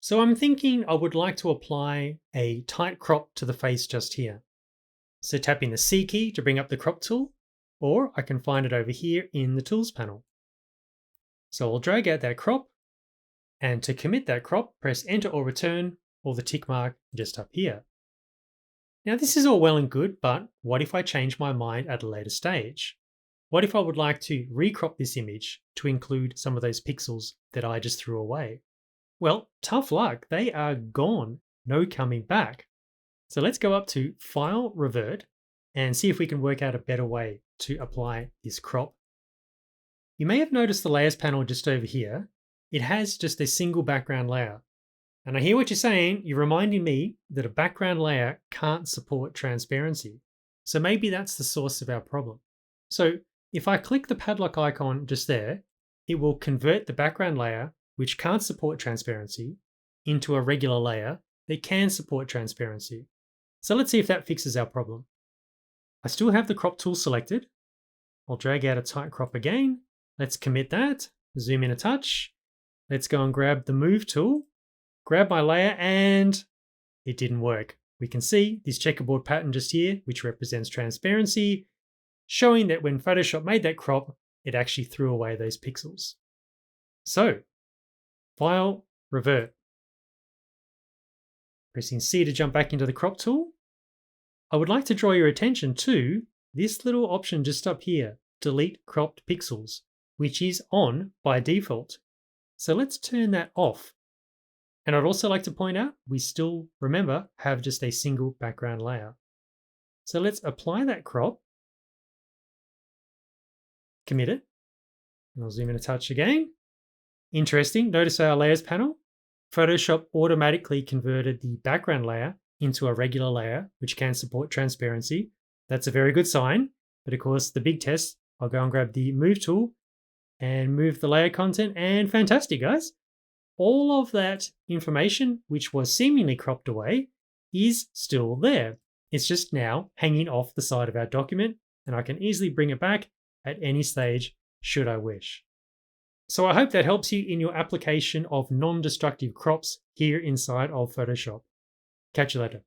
So I'm thinking I would like to apply a tight crop to the face just here. So tapping the C key to bring up the crop tool, or I can find it over here in the tools panel. So I'll drag out that crop, and to commit that crop, press enter or return, or the tick mark just up here. Now this is all well and good, but what if I change my mind at a later stage? What if I would like to recrop this image to include some of those pixels that I just threw away? Well, tough luck, they are gone, no coming back. So let's go up to File, Revert, and see if we can work out a better way to apply this crop. You may have noticed the Layers panel just over here. It has just a single background layer. And I hear what you're saying, you're reminding me that a background layer can't support transparency. So maybe that's the source of our problem. So if I click the padlock icon just there, it will convert the background layer, which can't support transparency, into a regular layer that can support transparency. So let's see if that fixes our problem. I still have the crop tool selected. I'll drag out a tight crop again. Let's commit that, zoom in a touch. Let's go and grab the move tool, grab my layer, and it didn't work. We can see this checkerboard pattern just here, which represents transparency, showing that when Photoshop made that crop, it actually threw away those pixels. So, File, Revert. Pressing C to jump back into the crop tool. I would like to draw your attention to this little option just up here, Delete Cropped Pixels, which is on by default. So let's turn that off. And I'd also like to point out, we still, remember, have just a single background layer. So let's apply that crop, commit it, and I'll zoom in a touch again. Interesting, notice our layers panel. Photoshop automatically converted the background layer into a regular layer, which can support transparency. That's a very good sign. But of course, the big test, I'll go and grab the move tool and move the layer content, and fantastic, guys. All of that information, which was seemingly cropped away, is still there. It's just now hanging off the side of our document, and I can easily bring it back at any stage should I wish. So I hope that helps you in your application of non-destructive crops here inside of Photoshop. Catch you later.